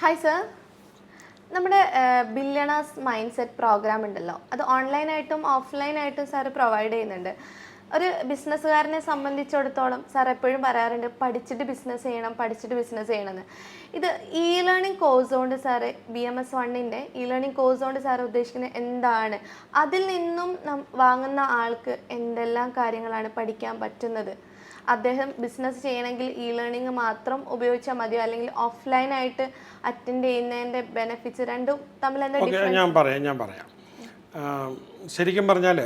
Hi sir, നമ്മുടെ billionaires mind set programme ഉണ്ടല്ലോ, അത് ഓൺലൈനായിട്ടും ഓഫ്ലൈനായിട്ടും സാർ പ്രൊവൈഡ് ചെയ്യുന്നുണ്ട്. ഒരു ബിസിനസ്സുകാരനെ സംബന്ധിച്ചിടത്തോളം സാർ എപ്പോഴും പറയാറുണ്ട് പഠിച്ചിട്ട് ബിസിനസ് ചെയ്യണമെന്ന്. ഇത് ഇ ലേണിംഗ് കോഴ്സ് കൊണ്ട് sir BMS1 E learning course കൊണ്ട് സാർ ഉദ്ദേശിക്കുന്നത് എന്താണ്? അതിൽ നിന്നും വാങ്ങുന്ന ആൾക്ക് എന്തെല്ലാം കാര്യങ്ങളാണ് പഠിക്കാൻ പറ്റുന്നത്? അദ്ദേഹം ബിസിനസ് ചെയ്യണമെങ്കിൽ ഇ ലേണിംഗ് മാത്രം ഉപയോഗിച്ചാൽ മതിയോ, അല്ലെങ്കിൽ ഓഫ്ലൈനായിട്ട് അറ്റൻഡ് ചെയ്യുന്നതിൻ്റെ ബെനിഫിറ്റ്സ് രണ്ടും തമ്മിൽ എന്താ ഡിഫറൻസ്? ഞാൻ പറയാം. ശരിക്കും പറഞ്ഞാൽ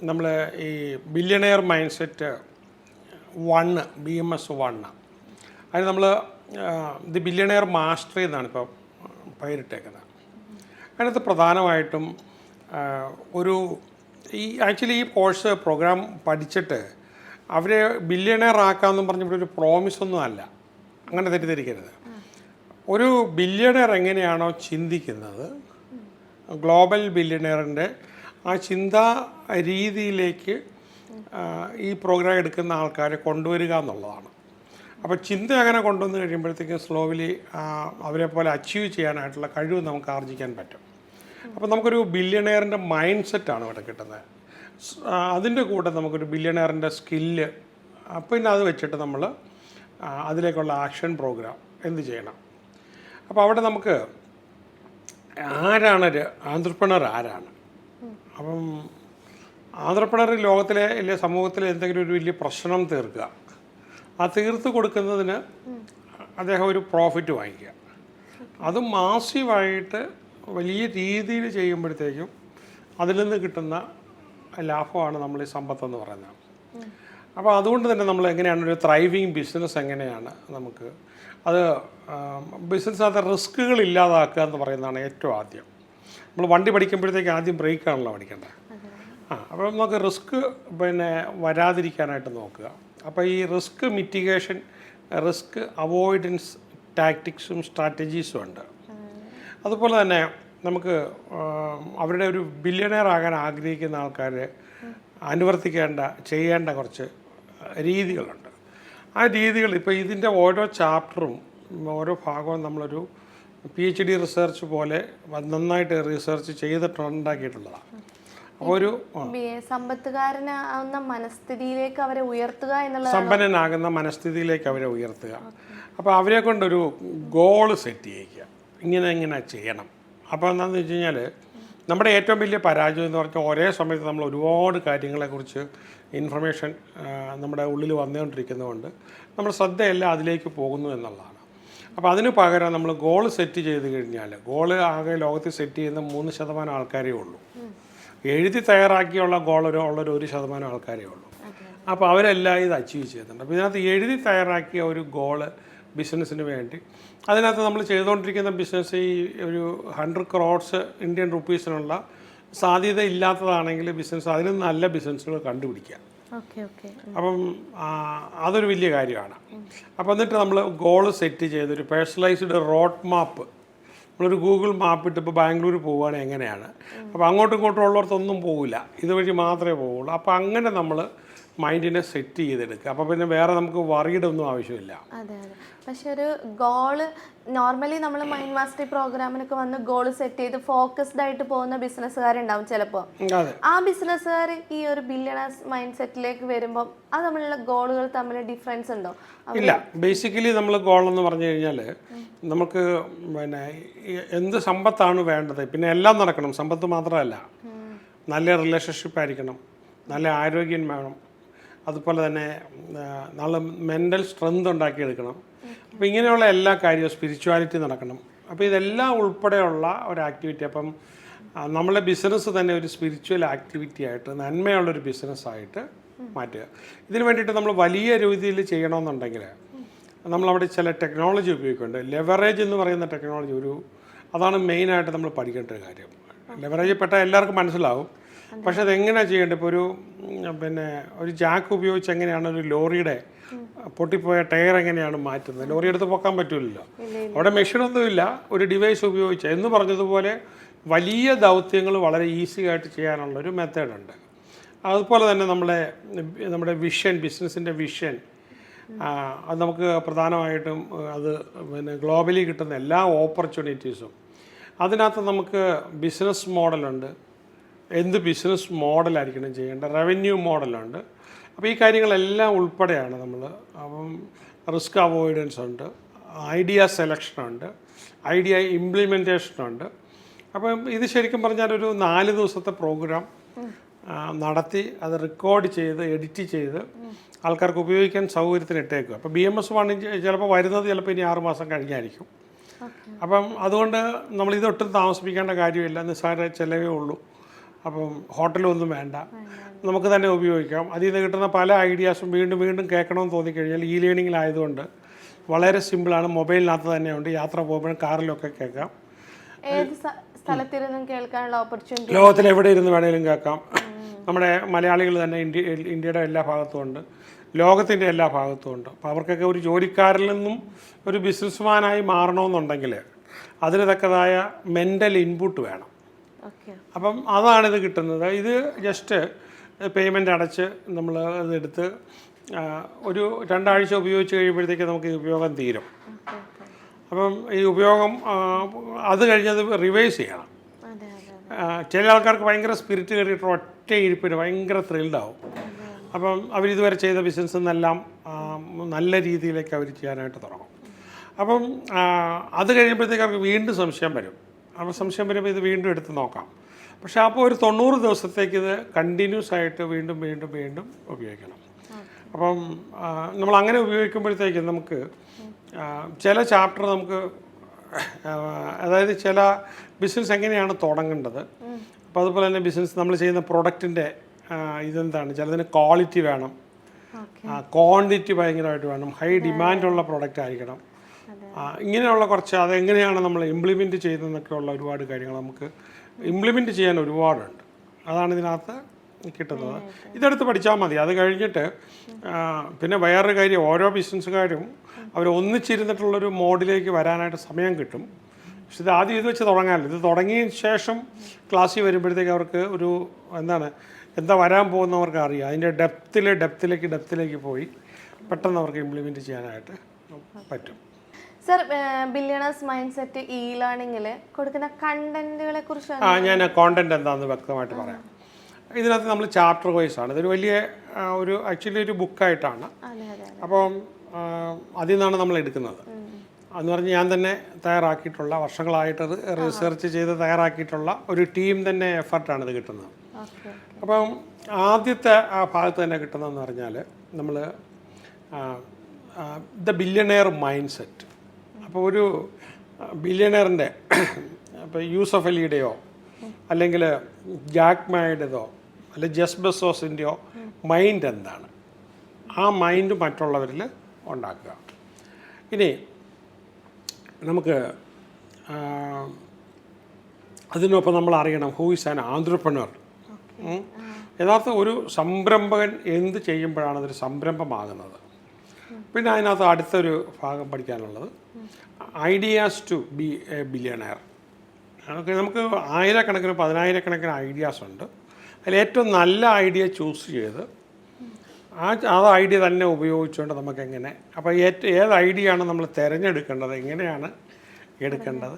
നമ്മൾ ഈ ബില്യണെയർ മൈൻഡ് സെറ്റ് 1 BMS1 അതിന് നമ്മൾ ദി ബില്യണെയർ മാസ്റ്ററി എന്നാണ് ഇപ്പോൾ പേരിട്ടേക്കുന്നത്. അതിനകത്ത് പ്രധാനമായിട്ടും ഈ കോഴ്സ് പ്രോഗ്രാം പഠിച്ചിട്ട് അവരെ ബില്യണെയർ ആക്കാമെന്നും പറഞ്ഞപ്പോൾ ഒരു പ്രോമിസൊന്നും അല്ല, അങ്ങനെ തെറ്റിദ്ധരിക്കരുത്. ഒരു ബില്യണെയർ എങ്ങനെയാണോ ചിന്തിക്കുന്നത്, ഗ്ലോബൽ ബില്യണെയറിൻ്റെ ആ ചിന്താ രീതിയിലേക്ക് ഈ പ്രോഗ്രാം എടുക്കുന്ന ആൾക്കാരെ കൊണ്ടുവരിക എന്നുള്ളതാണ്. അപ്പോൾ ചിന്ത അങ്ങനെ കൊണ്ടുവന്ന് കഴിയുമ്പോഴത്തേക്കും സ്ലോലി അവരെ പോലെ അച്ചീവ് ചെയ്യാനായിട്ടുള്ള കഴിവ് നമുക്ക് ആർജിക്കാൻ പറ്റും. അപ്പോൾ നമുക്കൊരു ബില്യണെയറിൻ്റെ മൈൻഡ് സെറ്റാണ് ഇവിടെ കിട്ടുന്നത്. അതിൻ്റെ കൂടെ നമുക്കൊരു ബില്യണെയറിൻ്റെ സ്കില്ല്, പിന്നെ അത് വെച്ചിട്ട് നമ്മൾ അതിലേക്കുള്ള ആക്ഷൻ പ്രോഗ്രാം എന്ത് ചെയ്യണം. അപ്പോൾ അവിടെ നമുക്ക് ആരാണൊരു ആന്ത്രപ്രണർ ആരാണ്. അപ്പം ആന്ത്രപ്രണർ ലോകത്തിലെ സമൂഹത്തിലെ എന്തെങ്കിലും ഒരു വലിയ പ്രശ്നം തീർക്കുക, ആ തീർത്ത് കൊടുക്കുന്നതിന് അദ്ദേഹം ഒരു പ്രോഫിറ്റ് വാങ്ങിക്കുക. അത് മാസീവായിട്ട് വലിയ രീതിയിൽ ചെയ്യുമ്പോഴത്തേക്കും അതിൽ നിന്ന് കിട്ടുന്ന ലാഭമാണ് നമ്മൾ ഈ സമ്പത്തെന്ന് പറയുന്നത്. അപ്പോൾ അതുകൊണ്ട് തന്നെ നമ്മൾ എങ്ങനെയാണ് ഒരു ത്രൈവിങ് ബിസിനസ് എങ്ങനെയാണ് നമുക്ക് അത് ബിസിനസ്സിനകത്ത് റിസ്കുകൾ ഇല്ലാതാക്കുക എന്ന് പറയുന്നതാണ് ഏറ്റവും ആദ്യം. നമ്മൾ വണ്ടി പഠിക്കുമ്പോഴത്തേക്ക് ആദ്യം ബ്രേക്കാണല്ലോ പഠിക്കേണ്ടത്. അപ്പോൾ നമുക്ക് റിസ്ക് വരാതിരിക്കാനായിട്ട് നോക്കുക. അപ്പോൾ ഈ റിസ്ക് മിറ്റിഗേഷൻ, റിസ്ക് അവോയ്ഡൻസ് ടാക്ടിക്സും സ്ട്രാറ്റജീസും ഉണ്ട്. അതുപോലെ തന്നെ നമുക്ക് അവരുടെ ഒരു ബില്യണെയർ ആകാൻ ആഗ്രഹിക്കുന്ന ആൾക്കാർ ചെയ്യേണ്ട കുറച്ച് രീതികളുണ്ട്. ആ രീതികൾ ഇപ്പോൾ ഇതിൻ്റെ ഓരോ ചാപ്റ്ററും ഓരോ ഭാഗവും നമ്മളൊരു PhD റിസർച്ച് പോലെ നന്നായിട്ട് റിസർച്ച് ചെയ്തിട്ടുണ്ടാക്കിയിട്ടുള്ളതാണ്. അപ്പോൾ ഒരു സമ്പത്തുകാരനാകുന്ന മനസ്ഥിതിയിലേക്ക് അവരെ ഉയർത്തുക എന്നുള്ളത്, സമ്പന്നനാകുന്ന മനസ്ഥിതിയിലേക്ക് അവരെ ഉയർത്തുക. അപ്പോൾ അവരെ കൊണ്ടൊരു ഗോള് സെറ്റ് ചെയ്യിക്കുക, ഇങ്ങനെ ചെയ്യണം. അപ്പോൾ എന്താണെന്ന് വെച്ച് കഴിഞ്ഞാൽ നമ്മുടെ ഏറ്റവും വലിയ പരാജയം എന്ന് പറഞ്ഞാൽ ഒരേ സമയത്ത് നമ്മൾ ഒരുപാട് കാര്യങ്ങളെക്കുറിച്ച് ഇൻഫർമേഷൻ നമ്മുടെ ഉള്ളിൽ വന്നുകൊണ്ടിരിക്കുന്നതുകൊണ്ട് നമ്മുടെ ശ്രദ്ധയെല്ലാം അതിലേക്ക് പോകുന്നു എന്നുള്ളതാണ്. അപ്പോൾ അതിന് പകരം നമ്മൾ ഗോൾ സെറ്റ് ചെയ്ത് കഴിഞ്ഞാൽ, ഗോള് ആകെ ലോകത്തിൽ സെറ്റ് ചെയ്യുന്ന 3% ആൾക്കാരേ ഉള്ളൂ. എഴുതി തയ്യാറാക്കിയുള്ള ഉള്ളൊരു 1% ആൾക്കാരേ ഉള്ളൂ. അപ്പോൾ അവരെല്ലാം ഇത് അച്ചീവ് ചെയ്യുന്നുണ്ട്. അപ്പോൾ ഇതിനകത്ത് എഴുതി തയ്യാറാക്കിയ ഒരു ഗോള് ബിസിനസ്സിന് വേണ്ടി, അതിനകത്ത് നമ്മൾ ചെയ്തുകൊണ്ടിരിക്കുന്ന ബിസിനസ് ഈ ഒരു 100 crores ഇന്ത്യൻ റുപ്പീസിനുള്ള സാധ്യത ഇല്ലാത്തതാണെങ്കിൽ ബിസിനസ് അതിന് നല്ല ബിസിനസ്സുകൾ കണ്ടുപിടിക്കുക. അപ്പം അതൊരു വലിയ കാര്യമാണ്. അപ്പോൾ എന്നിട്ട് നമ്മൾ ഗോള് സെറ്റ് ചെയ്തൊരു പേഴ്സണലൈസ്ഡ് റോഡ് മാപ്പ്, നമ്മളൊരു ഗൂഗിൾ മാപ്പ് ഇട്ട് ഇപ്പോൾ ബാംഗ്ലൂർ പോവുകയാണെങ്കിൽ എങ്ങനെയാണ്, അപ്പോൾ അങ്ങോട്ടും ഇങ്ങോട്ടും ഉള്ളവർക്കൊന്നും പോകില്ല, ഇതുവഴി മാത്രമേ പോവുള്ളൂ. അപ്പോൾ അങ്ങനെ നമ്മൾ മൈൻഡിനെ സെറ്റ് ചെയ്തെടുക്കുക. അപ്പോൾ പിന്നെ വേറെ നമുക്ക് വറിയിടൊന്നും ആവശ്യമില്ല. അതെ. പക്ഷെ ഒരു ഗോള് നോർമലി നമ്മൾ മൈൻഡ് മാസ്റ്ററി പ്രോഗ്രാമിനൊക്കെ വന്ന് ഗോള് സെറ്റ് ചെയ്ത് ഫോക്കസ്ഡ് ആയിട്ട് പോകുന്ന ബിസിനസ്സുകാരുണ്ടാവും ചിലപ്പോൾ. ആ ബിസിനസ്സുകാർ ഈ ഒരു ബില്യണേഴ്സ് മൈൻഡ് സെറ്റിലേക്ക് വരുമ്പോൾ അത് തമ്മിലുള്ള ഗോളുകൾ തമ്മിൽ ഡിഫറൻസ് ഉണ്ടോ? ഇല്ല. ബേസിക്കലി നമ്മൾ ഗോൾ എന്ന് പറഞ്ഞു കഴിഞ്ഞാൽ നമുക്ക് എന്ത് സമ്പത്താണ് വേണ്ടത്, പിന്നെ എല്ലാം നടക്കണം, സമ്പത്ത് മാത്രമല്ല, നല്ല റിലേഷൻഷിപ്പ് ആയിരിക്കണം, നല്ല ആരോഗ്യം വേണം, അതുപോലെ തന്നെ നല്ല മെൻ്റൽ സ്ട്രെങ്ത് ഉണ്ടാക്കിയെടുക്കണം. അപ്പോൾ ഇങ്ങനെയുള്ള എല്ലാ കാര്യവും, സ്പിരിച്വാലിറ്റി നടക്കണം. അപ്പോൾ ഇതെല്ലാം ഉൾപ്പെടെയുള്ള ഒരു ആക്ടിവിറ്റി. അപ്പം നമ്മളെ ബിസിനസ് തന്നെ ഒരു സ്പിരിച്വൽ ആക്ടിവിറ്റി ആയിട്ട്, നന്മയുള്ളൊരു ബിസിനസ്സായിട്ട് മാറ്റുക. ഇതിന് വേണ്ടിയിട്ട് നമ്മൾ വലിയ രീതിയിൽ ചെയ്യണമെന്നുണ്ടെങ്കിൽ നമ്മളവിടെ ചില ടെക്നോളജി ഉപയോഗിക്കുന്നുണ്ട്. ലെവറേജ് എന്ന് പറയുന്ന ടെക്നോളജി അതാണ് മെയിനായിട്ട് നമ്മൾ പഠിക്കേണ്ട ഒരു കാര്യം. ലെവറേജ് പെട്ടാൽ എല്ലാവർക്കും മനസ്സിലാവും, പക്ഷെ അതെങ്ങനെയാണ് ചെയ്യേണ്ടത്? ഇപ്പോൾ ഒരു ജാക്ക് ഉപയോഗിച്ച് എങ്ങനെയാണ് ഒരു ലോറിയുടെ പൊട്ടിപ്പോയ ടയർ എങ്ങനെയാണ് മാറ്റുന്നത്? ലോറി എടുത്ത് പൊക്കാൻ പറ്റില്ലല്ലോ, അവിടെ മെഷീനൊന്നുമില്ല, ഒരു ഡിവൈസ് ഉപയോഗിച്ച് എന്ന് പറഞ്ഞതുപോലെ വലിയ ദൗത്യങ്ങൾ വളരെ ഈസി ആയിട്ട് ചെയ്യാനുള്ളൊരു മെത്തേഡുണ്ട്. അതുപോലെ തന്നെ നമ്മുടെ വിഷൻ, ബിസിനസ്സിൻ്റെ വിഷൻ അത് നമുക്ക് പ്രധാനമായിട്ടും അത് പിന്നെ ഗ്ലോബലി കിട്ടുന്ന എല്ലാ ഓപ്പർച്യൂണിറ്റീസും അതിനകത്ത് നമുക്ക് ബിസിനസ് മോഡലുണ്ട്, എന്ത് ബിസിനസ് മോഡലായിരിക്കണം ചെയ്യേണ്ടത്, റവന്യൂ മോഡലുണ്ട്. അപ്പോൾ ഈ കാര്യങ്ങളെല്ലാം ഉൾപ്പെടെയാണ് നമ്മൾ. അപ്പം റിസ്ക് അവോയ്ഡൻസ് ഉണ്ട്, ഐഡിയ സെലക്ഷനുണ്ട്, ഐഡിയ ഇംപ്ലിമെൻറ്റേഷനുണ്ട്. അപ്പം ഇത് ശരിക്കും പറഞ്ഞാൽ ഒരു 4 ദിവസത്തെ പ്രോഗ്രാം നടത്തി അത് റെക്കോർഡ് ചെയ്ത് എഡിറ്റ് ചെയ്ത് ആൾക്കാർക്ക് ഉപയോഗിക്കാൻ സൗകര്യത്തിന് ഇട്ടേക്കുക. അപ്പോൾ BMS1 ചിലപ്പോൾ വരുന്നത് ചിലപ്പോൾ ഇനി 6 മാസം കഴിഞ്ഞായിരിക്കും. അപ്പം അതുകൊണ്ട് നമ്മളിതൊട്ടും താമസിപ്പിക്കേണ്ട കാര്യമില്ല, നിസ്സാര ചിലവേ ഉള്ളൂ. അപ്പം ഹോട്ടലൊന്നും വേണ്ട, നമുക്ക് തന്നെ ഉപയോഗിക്കാം. അതിൽ നിന്ന് കിട്ടുന്ന പല ഐഡിയാസും വീണ്ടും വീണ്ടും കേൾക്കണമെന്ന് തോന്നിക്കഴിഞ്ഞാൽ ലേണിങ്ങിലായതുകൊണ്ട് വളരെ സിമ്പിളാണ്. മൊബൈലിനകത്ത് തന്നെയുണ്ട്, യാത്ര പോകുമ്പോഴും കാറിലൊക്കെ കേൾക്കാം. ഏത് സ്ഥലത്തിരുന്നും കേൾക്കാനുള്ള ഓപ്പർച്യൂണിറ്റി ലോകത്തിൽ എവിടെ ഇരുന്ന് വേണേലും കേൾക്കാം. നമ്മുടെ മലയാളികൾ തന്നെ ഇന്ത്യയുടെ എല്ലാ ഭാഗത്തും ഉണ്ട്, ലോകത്തിൻ്റെ എല്ലാ ഭാഗത്തും ഉണ്ട്. അപ്പോൾ അവർക്കൊക്കെ ഒരു ജോലിക്കാരിൽ നിന്നും ഒരു ബിസിനസ്മാനായി മാറണമെന്നുണ്ടെങ്കിൽ അതിന് തക്കതായ മെൻ്റൽ ഇൻപുട്ട് വേണം. അപ്പം അതാണിത് കിട്ടുന്നത്. ഇത് ജസ്റ്റ് പേയ്മെൻ്റ് അടച്ച് നമ്മൾ അതെടുത്ത് ഒരു 2 ആഴ്ച ഉപയോഗിച്ച് കഴിയുമ്പോഴത്തേക്ക് നമുക്ക് ഈ ഉപയോഗം തീരും. അപ്പം ഈ ഉപയോഗം അത് കഴിഞ്ഞത് റിവൈസ് ചെയ്യണം. ചില ആൾക്കാർക്ക് ഭയങ്കര സ്പിരിറ്റ് കയറിയിട്ട് ഒറ്റ ഇരിപ്പിന് ഭയങ്കര ത്രിൽഡാവും. അപ്പം അവരിതുവരെ ചെയ്ത ബിസിനസ്സിൽ നിന്നെല്ലാം നല്ല രീതിയിലേക്ക് അവർ ചെയ്യാനായിട്ട് തുടങ്ങും. അപ്പം അത് കഴിയുമ്പോഴത്തേക്ക് അവർക്ക് വീണ്ടും സംശയം വരും. അപ്പോൾ സംശയം വരുമ്പോൾ ഇത് വീണ്ടും എടുത്ത് നോക്കാം. പക്ഷേ അപ്പോൾ ഒരു 90 ദിവസത്തേക്ക് ഇത് കണ്ടിന്യൂസ് ആയിട്ട് വീണ്ടും വീണ്ടും വീണ്ടും ഉപയോഗിക്കണം. അപ്പം നമ്മൾ അങ്ങനെ ഉപയോഗിക്കുമ്പോഴത്തേക്കും നമുക്ക് ചില ചാപ്റ്റർ നമുക്ക് അതായത് ചില ബിസിനസ് എങ്ങനെയാണ് തുടങ്ങേണ്ടത്, അപ്പോൾ അതുപോലെ തന്നെ ബിസിനസ് നമ്മൾ ചെയ്യുന്ന പ്രൊഡക്റ്റിൻ്റെ ഇതെന്താണ്, ചിലതിന് ക്വാളിറ്റി വേണം, ക്വാണ്ടിറ്റി ഭയങ്കരമായിട്ട് വേണം, ഹൈ ഡിമാൻഡുള്ള പ്രൊഡക്റ്റ് ആയിരിക്കണം. ഇങ്ങനെയുള്ള കുറച്ച് അതെങ്ങനെയാണ് നമ്മൾ ഇംപ്ലിമെൻറ്റ് ചെയ്യുന്നതെന്നൊക്കെയുള്ള ഒരുപാട് കാര്യങ്ങൾ നമുക്ക് ഇംപ്ലിമെൻറ്റ് ചെയ്യാൻ ഒരുപാടുണ്ട്. അതാണ് ഇതിനകത്ത് കിട്ടുന്നത്. ഇതെടുത്ത് പഠിച്ചാൽ മതി. അത് കഴിഞ്ഞിട്ട് പിന്നെ വേറൊരു കാര്യം, ഓരോ ബിസിനസ്സുകാരും അവർ ഒന്നിച്ചിരുന്നിട്ടുള്ളൊരു മോഡിലേക്ക് വരാനായിട്ട് സമയം കിട്ടും. പക്ഷെ ഇത് ആദ്യം ഇത് വെച്ച് തുടങ്ങാമല്ലോ. ഇത് തുടങ്ങിയ ശേഷം ക്ലാസ്സിൽ വരുമ്പോഴത്തേക്ക് അവർക്ക് ഒരു എന്താ വരാൻ പോകുന്നവർക്ക് അറിയാം. അതിൻ്റെ ഡെപ്തിലേക്ക് പോയി പെട്ടെന്ന് അവർക്ക് ഇംപ്ലിമെൻറ്റ് ചെയ്യാനായിട്ട് പറ്റും. സർ, ബില്യണേഴ്സ് മൈൻഡ് സെറ്റ് ലേണിങ്ങിൽ കൊടുക്കുന്ന കണ്ടന്റുകളെ കുറിച്ച് ഞാൻ കോണ്ടന്റ് എന്താണെന്ന് വ്യക്തമായിട്ട് പറയാം. ഇതിനകത്ത് നമ്മൾ ചാപ്റ്റർ വൈസ് ആണ്. ഇതൊരു വലിയ ആക്ച്വലി ഒരു ബുക്കായിട്ടാണ്. അപ്പം അതിൽ നിന്നാണ് നമ്മൾ എടുക്കുന്നത്. എന്ന് പറഞ്ഞ് ഞാൻ തന്നെ തയ്യാറാക്കിയിട്ടുള്ള, വർഷങ്ങളായിട്ട് റിസർച്ച് ചെയ്ത് തയ്യാറാക്കിയിട്ടുള്ള ഒരു ടീം തന്നെ എഫർട്ടാണ് ഇത് കിട്ടുന്നത്. അപ്പം ആദ്യത്തെ ആ ഭാഗത്ത് തന്നെ കിട്ടുന്നതെന്ന് പറഞ്ഞാൽ നമ്മൾ ദ ബില്യണയർ മൈൻഡ് സെറ്റ്. അപ്പോൾ ഒരു ബില്യണയറിൻ്റെ ഇപ്പോൾ യൂസഫ് അലിയുടെയോ അല്ലെങ്കിൽ ജാക്ക് മായുടേതോ അല്ലെങ്കിൽ ജെഫ് ബെസോസിൻ്റെയോ മൈൻഡ് എന്താണ്, ആ മൈൻഡ് മറ്റുള്ളവരിൽ ഉണ്ടാക്കുക. ഇനി നമുക്ക് അതിനൊപ്പം നമ്മൾ അറിയണം ഹൂ ഈസ് ആൻ ആന്ത്രപ്രണർ. യഥാർത്ഥ ഒരു സംരംഭകൻ എന്ത് ചെയ്യുമ്പോഴാണ് അതൊരു സംരംഭമാകുന്നത്. പിന്നെ അതിനകത്ത് അടുത്തൊരു ഭാഗം പഠിക്കാനുള്ളത് ideas to be a billionaire. നമുക്ക് ആയിരക്കണക്കിന് 10,000-കണക്കിന് ഐഡിയാസ് ഉണ്ട്. അതിൽ ഏറ്റവും നല്ല ഐഡിയ ചൂസ് ചെയ്ത് അത് ഐഡിയ തന്നെ ഉപയോഗിച്ചുകൊണ്ട് നമുക്കെങ്ങനെ, അപ്പോൾ ഏത് ഐഡിയ ആണ് നമ്മൾ തിരഞ്ഞെടുക്കേണ്ടത്, എങ്ങനെയാണ് എടുക്കേണ്ടത്,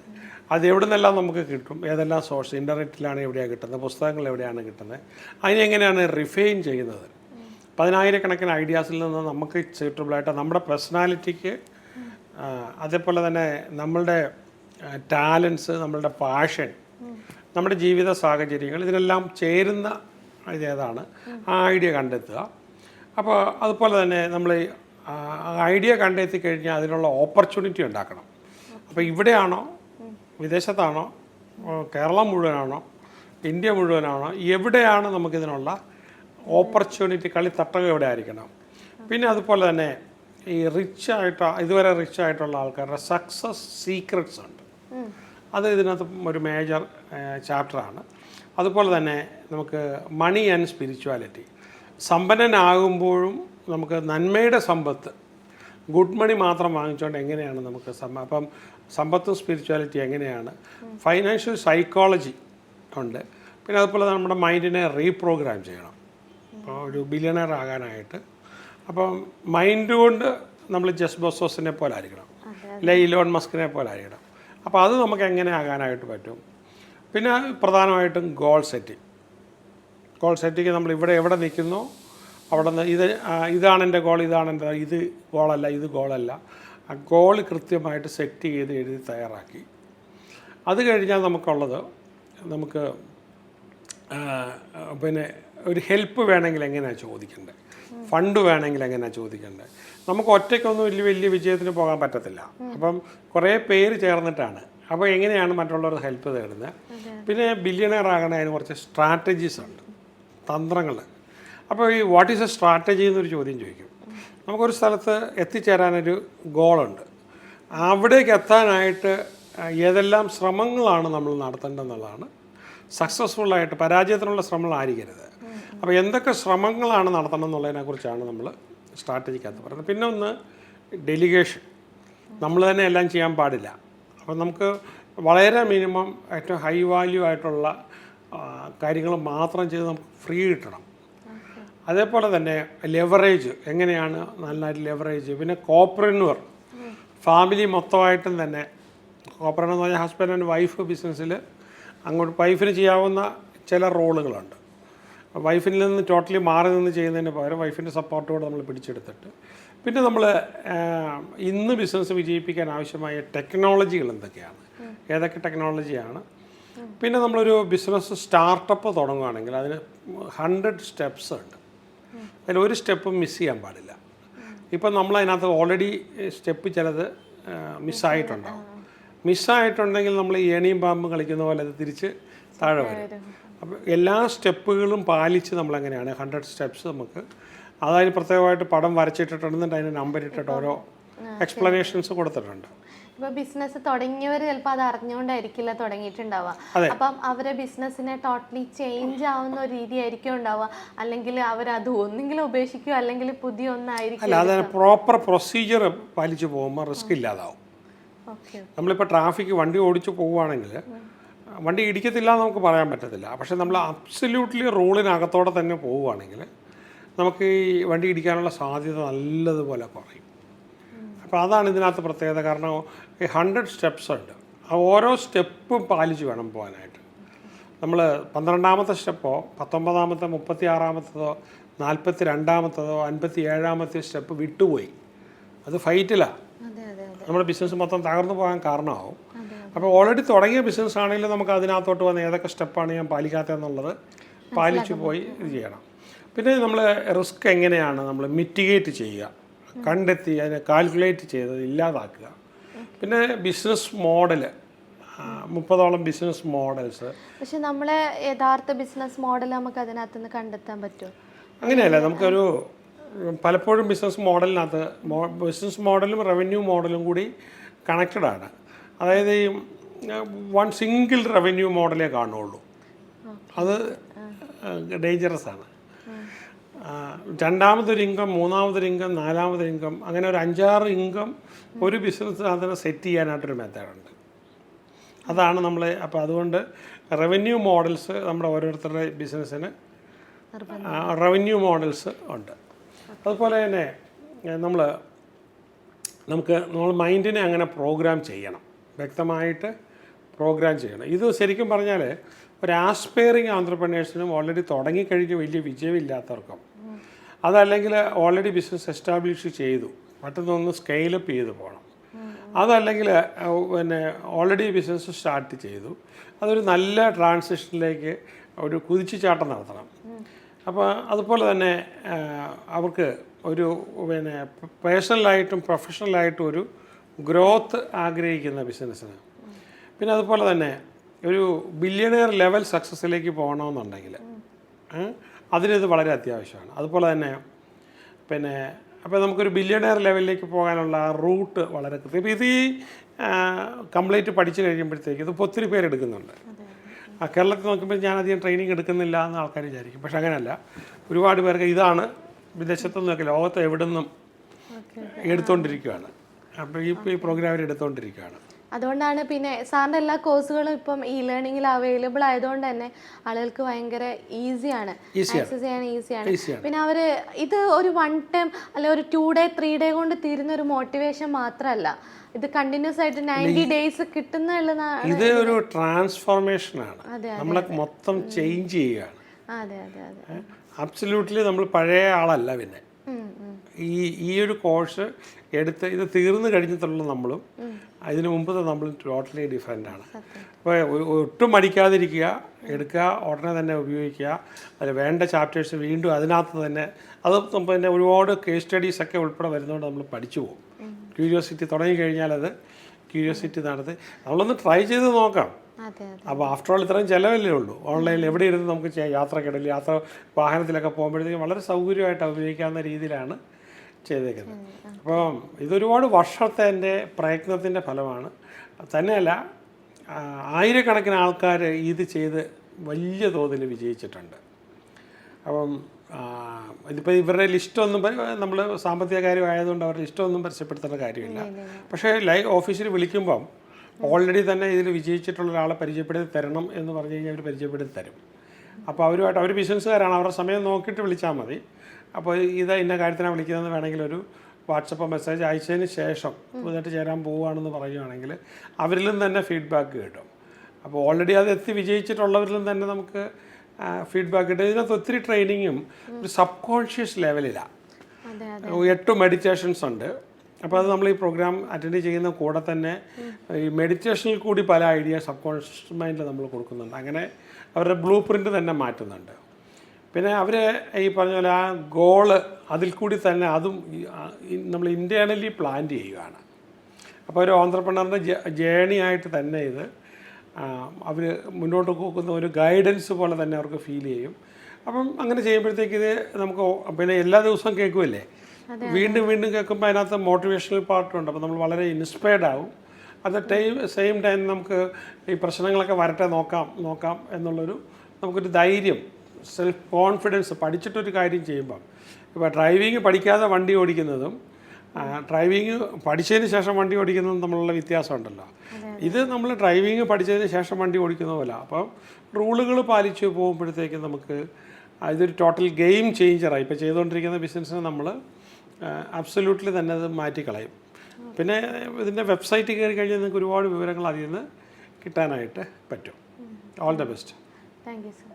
അത് എവിടെ നിന്നെല്ലാം നമുക്ക് കിട്ടും, ഏതെല്ലാം സോഴ്സ്, ഇൻ്റർനെറ്റിലാണ് എവിടെയാണ് കിട്ടുന്നത്, പുസ്തകങ്ങൾ എവിടെയാണ് കിട്ടുന്നത്, അതിനെങ്ങനെയാണ് റിഫൈൻ ചെയ്യുന്നത്. 10,000-കണക്കിന് ഐഡിയാസിൽ നിന്ന് നമുക്ക് സ്യൂട്ടബിളായിട്ട് നമ്മുടെ പേഴ്സണാലിറ്റിക്ക്, അതേപോലെ തന്നെ നമ്മളുടെ ടാലൻസ്, നമ്മളുടെ പാഷൻ, നമ്മുടെ ജീവിത സാഹചര്യങ്ങൾ, ഇതിനെല്ലാം ചേരുന്ന ഇതേതാണ് ആ ഐഡിയ കണ്ടെത്തുക. അപ്പോൾ അതുപോലെ തന്നെ നമ്മൾ ഐഡിയ കണ്ടെത്തി കഴിഞ്ഞാൽ അതിനുള്ള ഓപ്പർച്യൂണിറ്റി ഉണ്ടാക്കണം. അപ്പോൾ ഇവിടെയാണോ, വിദേശത്താണോ, കേരളം മുഴുവനാണോ, ഇന്ത്യ മുഴുവനാണോ, എവിടെയാണ് നമുക്കിതിനുള്ള ഓപ്പർച്യൂണിറ്റി, കളിത്തട്ടകം എവിടെ ആയിരിക്കണം. പിന്നെ അതുപോലെ തന്നെ ഈ ഇതുവരെ റിച്ച് ആയിട്ടുള്ള ആൾക്കാരുടെ സക്സസ് സീക്രട്സ് ഉണ്ട്. അത് ഇതിനകത്ത് ഒരു മേജർ ചാപ്റ്ററാണ്. അതുപോലെ തന്നെ നമുക്ക് മണി ആൻഡ് സ്പിരിച്വാലിറ്റി. സമ്പന്നനാകുമ്പോഴും നമുക്ക് നന്മയുടെ സമ്പത്ത്, ഗുഡ് മണി മാത്രം വാങ്ങിച്ചുകൊണ്ട് എങ്ങനെയാണ് നമുക്ക് അപ്പം സമ്പത്തും സ്പിരിച്വാലിറ്റി എങ്ങനെയാണ്, ഫൈനാൻഷ്യൽ സൈക്കോളജി ഉണ്ട്. പിന്നെ അതുപോലെ നമ്മുടെ മൈൻഡിനെ റീപ്രോഗ്രാം ചെയ്യണം. അപ്പോൾ ഒരു ബില്യണയർ ആകാനായിട്ട് അപ്പം മൈൻഡ് കൊണ്ട് നമ്മൾ ജെഫ് ബെസോസിനെ പോലെ ആയിരിക്കണം, അല്ലെ ഇലോൺ മസ്കിനെ പോലെ ആയിരിക്കണം. അപ്പോൾ അത് നമുക്ക് എങ്ങനെ ആകാനായിട്ട് പറ്റും? പിന്നെ പ്രധാനമായിട്ടും ഗോൾ സെറ്റിങ് നമ്മൾ എവിടെ നിൽക്കുന്നോ അവിടെ നിന്ന് ഇതാണ് എൻ്റെ ഗോൾ, ഇത് ഗോളല്ല, ഇത് ഗോളല്ല. ആ ഗോൾ കൃത്യമായിട്ട് സെറ്റ് ചെയ്ത് എഴുതി തയ്യാറാക്കി. അത് കഴിഞ്ഞാൽ നമുക്ക് പിന്നെ ഒരു ഹെൽപ്പ് വേണമെങ്കിൽ എങ്ങനെയാണ് ചോദിക്കേണ്ടത്, ഫണ്ട് വേണമെങ്കിൽ എങ്ങനെയാണ് ചോദിക്കേണ്ടത്. നമുക്ക് ഒറ്റയ്ക്കൊന്നും വലിയ വിജയത്തിന് പോകാൻ പറ്റത്തില്ല. അപ്പം കുറേ പേര് ചേർന്നിട്ടാണ്. അപ്പോൾ എങ്ങനെയാണ് മറ്റുള്ളവർ ഹെൽപ്പ് തേടുന്നത്? പിന്നെ ബില്യണയർ ആകണേ അതിന് കുറച്ച് സ്ട്രാറ്റജീസ് ഉണ്ട്, തന്ത്രങ്ങൾ. അപ്പോൾ ഈ വാട്ട് ഈസ് എ സ്ട്രാറ്റജി എന്നൊരു ചോദ്യം ചോദിക്കും. നമുക്കൊരു സ്ഥലത്ത് എത്തിച്ചേരാനൊരു ഗോളുണ്ട്. അവിടേക്ക് എത്താനായിട്ട് ഏതെല്ലാം ശ്രമങ്ങളാണ് നമ്മൾ നടത്തേണ്ടതെന്നുള്ളതാണ്. സക്സസ്ഫുള്ളായിട്ട് പരാജയത്തിനുള്ള ശ്രമങ്ങളായിരിക്കരുത്. അപ്പോൾ എന്തൊക്കെ ശ്രമങ്ങളാണ് നടത്തണം എന്നുള്ളതിനെക്കുറിച്ചാണ് നമ്മൾ സ്ട്രാറ്റജിക്കകത്ത് പറയുന്നത്. പിന്നെ ഒന്ന് ഡെലിഗേഷൻ. നമ്മൾ തന്നെ എല്ലാം ചെയ്യാൻ പാടില്ല. അപ്പം നമുക്ക് വളരെ മിനിമം ഏറ്റവും ഹൈ വാല്യൂ ആയിട്ടുള്ള കാര്യങ്ങൾ മാത്രം ചെയ്ത് നമുക്ക് ഫ്രീ കിട്ടണം. അതേപോലെ തന്നെ ലെവറേജ് എങ്ങനെയാണ് നന്നായിട്ട് ലെവറേജ്. പിന്നെ കോപ്രന്വർ, ഫാമിലി മൊത്തമായിട്ടും തന്നെ കോപ്രന്വർ എന്ന് പറഞ്ഞാൽ ഹസ്ബൻഡ് ആൻഡ് വൈഫ് ബിസിനസ്സിൽ അങ്ങോട്ട് വൈഫിന് ചെയ്യാവുന്ന ചില റോളുകളുണ്ട്. വൈഫിൽ നിന്ന് ടോട്ടലി മാറി നിന്ന് ചെയ്യുന്നതിന് പകരം വൈഫിൻ്റെ സപ്പോർട്ടോടെ നമ്മൾ പിടിച്ചെടുത്തിട്ട് പിന്നെ നമ്മൾ ഇന്ന് ബിസിനസ് വിജയിപ്പിക്കാൻ ആവശ്യമായ ടെക്നോളജികൾ എന്തൊക്കെയാണ്, ഏതൊക്കെ ടെക്നോളജിയാണ്. പിന്നെ നമ്മളൊരു ബിസിനസ് സ്റ്റാർട്ടപ്പ് തുടങ്ങുകയാണെങ്കിൽ അതിന് 100 സ്റ്റെപ്സ് ഉണ്ട്. അതിലൊരു സ്റ്റെപ്പും മിസ് ചെയ്യാൻ പാടില്ല. ഇപ്പം നമ്മളതിനകത്ത് ഓൾറെഡി സ്റ്റെപ്പ് ചിലത് മിസ്സായിട്ടുണ്ടെങ്കിൽ നമ്മൾ ഏണിയും പാമ്പും കളിക്കുന്ന പോലെ അത് തിരിച്ച് താഴെ വരും. അപ്പോൾ എല്ലാ സ്റ്റെപ്പുകളും പാലിച്ച് നമ്മളെങ്ങനെയാണ് 100 സ്റ്റെപ്സ് നമുക്ക് അതായത് പ്രത്യേകമായിട്ട് പടം വരച്ചിട്ടിട്ടുണ്ട്, അതിന് നമ്പർ ഇട്ടിട്ട് ഓരോ എക്സ്പ്ലനേഷൻസ് കൊടുത്തിട്ടുണ്ട്. ഇപ്പൊ ബിസിനസ് തുടങ്ങിയവർ ചിലപ്പോൾ അത് അറിഞ്ഞുകൊണ്ടായിരിക്കില്ല തുടങ്ങിയിട്ടുണ്ടാവുക. അപ്പം അവരെ ബിസിനസ്സിനെ ടോട്ടലി ചേഞ്ച് ആവുന്ന ഒരു രീതി ആയിരിക്കും ഉണ്ടാവുക. അല്ലെങ്കിൽ അവരത് ഒന്നെങ്കിലും ഉപേക്ഷിക്കുക, അല്ലെങ്കിൽ പുതിയ ഒന്നായിരിക്കും. അല്ല, അതിന് പ്രോപ്പർ പ്രൊസീജിയർ പാലിച്ച് പോകുമ്പോൾ റിസ്ക് ഇല്ലാതാവും. നമ്മളിപ്പോൾ ട്രാഫിക് വണ്ടി ഓടിച്ച് പോവുകയാണെങ്കിൽ വണ്ടി ഇടിക്കത്തില്ല എന്ന് നമുക്ക് പറയാൻ പറ്റത്തില്ല. പക്ഷേ നമ്മൾ അബ്സല്യൂട്ട്ലി റൂളിനകത്തോടെ തന്നെ പോവുകയാണെങ്കിൽ നമുക്ക് ഈ വണ്ടി ഇടിക്കാനുള്ള സാധ്യത നല്ലതുപോലെ കുറയും. അപ്പോൾ അതാണ് ഇതിനകത്ത് പ്രത്യേകത. കാരണം ഈ 100 സ്റ്റെപ്സ് ഉണ്ട്. ആ ഓരോ സ്റ്റെപ്പും പാലിച്ച് വേണം പോകാനായിട്ട്. നമ്മൾ 12ാമത്തെ സ്റ്റെപ്പോ 19ാമത്തെ 36ാമത്തതോ 42ാമത്തതോ 57ാമത്തെ സ്റ്റെപ്പ് വിട്ടുപോയി, അത് ഫൈറ്റിലാണ്. നമ്മുടെ ബിസിനസ് മൊത്തം തകർന്നു പോകാൻ കാരണമാവും. അപ്പോൾ ഓൾറെഡി തുടങ്ങിയ ബിസിനസ് ആണെങ്കിലും നമുക്ക് അതിനകത്തോട്ട് വന്ന് ഏതൊക്കെ സ്റ്റെപ്പാണ് ഞാൻ പാലിക്കാത്തതെന്നുള്ളത് പാലിച്ചു പോയി ഇത് ചെയ്യണം. പിന്നെ നമ്മൾ റിസ്ക് എങ്ങനെയാണ് നമ്മൾ മിറ്റിഗേറ്റ് ചെയ്യുക, കണ്ടെത്തി അതിനെ കാൽക്കുലേറ്റ് ചെയ്ത് ഇല്ലാതാക്കുക. പിന്നെ ബിസിനസ് മോഡൽ 30ഓളം ബിസിനസ് മോഡൽസ്. പക്ഷെ നമ്മളെ യഥാർത്ഥ ബിസിനസ് മോഡൽ നമുക്ക് അതിനകത്ത് നിന്ന് കണ്ടെത്താൻ പറ്റുമോ? അങ്ങനെയല്ല, നമുക്കൊരു പലപ്പോഴും ബിസിനസ് മോഡലും റവന്യൂ മോഡലും കൂടി കണക്റ്റഡ് ആണ്. അതായത് ഈ വൺ സിംഗിൾ റവന്യൂ മോഡലേ കാണുള്ളൂ, അത് ഡേഞ്ചറസ് ആണ്. രണ്ടാമതൊരു ഇൻകം, മൂന്നാമതൊരു ഇൻകം, നാലാമതൊരു ഇൻകം, അങ്ങനെ ഒരു 5-6 ഇൻകം ഒരു ബിസിനസ് അതിനെ സെറ്റ് ചെയ്യാനായിട്ടൊരു മെത്തേഡുണ്ട്. അതാണ് നമ്മൾ. അപ്പോൾ അതുകൊണ്ട് റവന്യൂ മോഡൽസ് നമ്മുടെ ഓരോരുത്തരുടെ ബിസിനസ്സിന് റവന്യൂ മോഡൽസ് ഉണ്ട്. അതുപോലെ തന്നെ നമ്മൾ മൈൻഡിനെ അങ്ങനെ പ്രോഗ്രാം ചെയ്യണം, വ്യക്തമായിട്ട് പ്രോഗ്രാം ചെയ്യണം. ഇത് ശരിക്കും പറഞ്ഞാൽ ഒരു ആസ്പയറിങ് ആന്ത്രപ്രനേഴ്സിനും ഓൾറെഡി തുടങ്ങിക്കഴിഞ്ഞ് വലിയ വിജയമില്ലാത്തവർക്കും, അതല്ലെങ്കിൽ ഓൾറെഡി ബിസിനസ് എസ്റ്റാബ്ലിഷ് ചെയ്തു മറ്റൊന്ന് സ്കെയിലപ്പ് ചെയ്ത് പോകണം, അതല്ലെങ്കിൽ പിന്നെ ഓൾറെഡി ബിസിനസ് സ്റ്റാർട്ട് ചെയ്തു അതൊരു നല്ല ട്രാൻസിഷനിലേക്ക് ഒരു കുതിച്ചുചാട്ടം നടത്തണം. അപ്പോൾ അതുപോലെ തന്നെ അവർക്ക് ഒരു പിന്നെ പേഴ്സണലായിട്ടും പ്രൊഫഷണലായിട്ടും ഒരു ഗ്രോത്ത് ആഗ്രഹിക്കുന്ന ബിസിനസ്സിന്, പിന്നെ അതുപോലെ തന്നെ ഒരു ബില്യണിയർ ലെവൽ സക്സസ്സിലേക്ക് പോകണമെന്നുണ്ടെങ്കിൽ അതിനിത് വളരെ അത്യാവശ്യമാണ്. അതുപോലെ തന്നെ പിന്നെ അപ്പോൾ നമുക്കൊരു ബില്യണിയർ ലെവലിലേക്ക് പോകാനുള്ള റൂട്ട് വളരെ കൃത്യം. ഇപ്പോൾ ഇത് ഈ കംപ്ലീറ്റ് പഠിച്ചു കഴിയുമ്പോഴത്തേക്ക് ഇതിപ്പോൾ ഒത്തിരി പേര് എടുക്കുന്നുണ്ട്. കേരളത്തിൽ നോക്കുമ്പോൾ ഞാനധികം ട്രെയിനിങ് എടുക്കുന്നില്ല എന്ന് ആൾക്കാർ വിചാരിക്കും. പക്ഷെ അങ്ങനെയല്ല, ഒരുപാട് പേർക്ക് ഇതാണ് വിദേശത്തു നിന്നൊക്കെ ലോകത്ത് എവിടെ നിന്നും എടുത്തുകൊണ്ടിരിക്കുകയാണ്. അപ്പോൾ ഈ പ്രോഗ്രാം എടുത്തുകൊണ്ടിരിക്കുകയാണ്. അതുകൊണ്ടാണ് പിന്നെ സാറിൻ്റെ എല്ലാ കോഴ്സുകളും ഇപ്പം ഇ ലേണിംഗിൽ അവൈലബിൾ ആയതുകൊണ്ട് തന്നെ ആളുകൾക്ക് ഭയങ്കര ഈസിയാണ്, ആക്സസ് ചെയ്യാൻ ഈസിയാണ്. പിന്നെ അവർ ഇത് ഒരു 1 ടൈം അല്ലെ ഒരു 2 ഡേ 3 ഡേ കൊണ്ട് തീരുന്ന ഒരു മോട്ടിവേഷൻ മാത്രമല്ല, ഇത് കണ്ടിന്യൂസ് ആയിട്ട് 90 ഡേയ്സ് കിട്ടുന്ന ഇത് ഒരു ട്രാൻസ്ഫോർമേഷനാണ്, നമ്മളെ മൊത്തം ചേഞ്ച് ചെയ്യുകയാണ്. അതെ അതെ അതെ, അബ്സല്യൂട്ട്ലി നമ്മൾ പഴയ ആളല്ല. പിന്നെ ഈ ഒരു കോഴ്സ് എടുത്ത് ഇത് തീർന്നു കഴിഞ്ഞിട്ടുള്ള നമ്മളും അതിന് മുമ്പത്തെ നമ്മളും ടോട്ടലി ഡിഫറെൻ്റ് ആണ്. അപ്പോൾ ഒട്ടും മടിക്കാതിരിക്കുക, എടുക്കുക, ഉടനെ തന്നെ ഉപയോഗിക്കുക. അതിൽ വേണ്ട ചാപ്റ്റേഴ്സ് വീണ്ടും അതിനകത്ത് തന്നെ അത് പിന്നെ ഒരുപാട് കേസ് സ്റ്റഡീസൊക്കെ ഉൾപ്പെടെ വരുന്നതുകൊണ്ട് നമ്മൾ പഠിച്ചു പോകും. ക്യൂരിയോസിറ്റി തുടങ്ങിക്കഴിഞ്ഞാൽ അത് ക്യൂരിയോസിറ്റി നടത്തി നമ്മളൊന്ന് ട്രൈ ചെയ്ത് നോക്കാം. അപ്പോൾ ആഫ്റ്റർ ഓൾ ഇത്രയും ചിലവല്ലേ ഉള്ളൂ. ഓൺലൈനിൽ എവിടെ ഇരുന്ന് നമുക്ക് ചെയ്യാം. യാത്രക്കിടയിൽ വാഹനത്തിലൊക്കെ പോകുമ്പോഴത്തേക്കും വളരെ സൗകര്യമായിട്ട് ഉപയോഗിക്കാവുന്ന രീതിയിലാണ് ചെയ്തേക്കുന്നത്. അപ്പോൾ ഇതൊരുപാട് വർഷത്തെ എൻ്റെ പ്രയത്നത്തിൻ്റെ ഫലമാണ്. തന്നെയല്ല, ആയിരക്കണക്കിന് ആൾക്കാർ ഇത് ചെയ്ത് വലിയ തോതിൽ വിജയിച്ചിട്ടുണ്ട്. അപ്പം ഇതിപ്പോൾ ഇവരുടെ ലിസ്റ്റൊന്നും നമ്മൾ സാമ്പത്തിക കാര്യമായതുകൊണ്ട് അവരുടെ ലിസ്റ്റൊന്നും പരസ്യപ്പെടുത്തേണ്ട കാര്യമില്ല. പക്ഷേ ഓഫീസിൽ വിളിക്കുമ്പം ഓൾറെഡി തന്നെ ഇതിൽ വിജയിച്ചിട്ടുള്ള ഒരാളെ പരിചയപ്പെടുത്തി തരണം എന്ന് പറഞ്ഞു കഴിഞ്ഞാൽ അവർ പരിചയപ്പെടുത്തി തരും. അപ്പോൾ അവരുമായിട്ട് അവർ ബിസിനസ്സുകാരാണ്, അവരുടെ സമയം നോക്കിയിട്ട് വിളിച്ചാൽ മതി. അപ്പോൾ ഇത് ഇന്ന കാര്യത്തിനാണ് വിളിക്കുന്നതെന്ന് വേണമെങ്കിൽ ഒരു വാട്സപ്പ് മെസ്സേജ് അയച്ചതിന് ശേഷം പുതുതായിട്ട് ചേരാൻ പോവുകയാണെന്ന് പറയുകയാണെങ്കിൽ അവരിലും തന്നെ ഫീഡ്ബാക്ക് കിട്ടും. അപ്പോൾ ഓൾറെഡി അത് എത്തി വിജയിച്ചിട്ടുള്ളവരിലും തന്നെ നമുക്ക് ഫീഡ്ബാക്ക് കിട്ടും. ഇതിനകത്ത് ഒത്തിരി ട്രെയിനിങ്ങും ഒരു സബ് കോൺഷ്യസ് ലെവലിലാണ്. 8 മെഡിറ്റേഷൻസ് ഉണ്ട്. അപ്പോൾ അത് നമ്മൾ ഈ പ്രോഗ്രാം അറ്റൻഡ് ചെയ്യുന്ന കൂടെ തന്നെ ഈ മെഡിറ്റേഷനിൽ കൂടി പല ഐഡിയ സബ് കോൺഷ്യസ് മൈൻഡിൽ നമ്മൾ കൊടുക്കുന്നുണ്ട്. അങ്ങനെ അവരുടെ ബ്ലൂ പ്രിൻ്റ് തന്നെ മാറ്റുന്നുണ്ട്. പിന്നെ അവർ ഈ പറഞ്ഞ പോലെ ആ ഗോള് അതിൽ കൂടി തന്നെ അതും നമ്മൾ ഇൻറ്റേർണലി പ്ലാൻ ചെയ്യുകയാണ്. അപ്പോൾ ഒരു ഓൺട്രപ്രണറിൻ്റെ ജേണി ആയിട്ട് തന്നെ ഇത് അവർ മുന്നോട്ട് പോകുന്ന ഒരു ഗൈഡൻസ് പോലെ തന്നെ അവർക്ക് ഫീൽ ചെയ്യും. അപ്പം അങ്ങനെ ചെയ്യുമ്പോഴത്തേക്ക് ഇത് നമുക്ക് പിന്നെ എല്ലാ ദിവസവും കേൾക്കുമല്ലേ, വീണ്ടും വീണ്ടും കേൾക്കുമ്പോൾ അതിനകത്ത് മോട്ടിവേഷണൽ പാർട്ടുണ്ട്. അപ്പോൾ നമ്മൾ വളരെ ഇൻസ്പയർഡ് ആവും. അറ്റ് ദ സെയിം ടൈം നമുക്ക് ഈ പ്രശ്നങ്ങളൊക്കെ വരട്ടെ നോക്കാം എന്നുള്ളൊരു നമുക്കൊരു ധൈര്യം, സെൽഫ് കോൺഫിഡൻസ്. പഠിച്ചിട്ടൊരു കാര്യം ചെയ്യുമ്പം ഇപ്പോൾ ഡ്രൈവിങ് പഠിക്കാതെ വണ്ടി ഓടിക്കുന്നതും ഡ്രൈവിങ് പഠിച്ചതിന് ശേഷം വണ്ടി ഓടിക്കുന്നതും തമ്മിലുള്ള വ്യത്യാസമുണ്ടല്ലോ. ഇത് നമ്മൾ ഡ്രൈവിങ് പഠിച്ചതിന് ശേഷം വണ്ടി ഓടിക്കുന്ന പോലെ. അപ്പം റൂളുകൾ പാലിച്ച് പോകുമ്പോഴത്തേക്കും നമുക്ക് ഇതൊരു ടോട്ടൽ ഗെയിം ചേഞ്ചറായി. ഇപ്പോൾ ചെയ്തുകൊണ്ടിരിക്കുന്ന ബിസിനസ്സിനെ നമ്മൾ അബ്സല്യൂട്ട്ലി തന്നെ അത് മാറ്റിക്കളയും. പിന്നെ ഇതിൻ്റെ വെബ്സൈറ്റിൽ കയറി കഴിഞ്ഞാൽ നിങ്ങൾക്ക് ഒരുപാട് വിവരങ്ങൾ അതിൽ നിന്ന് കിട്ടാനായിട്ട് പറ്റും. All the best. Thank you sir.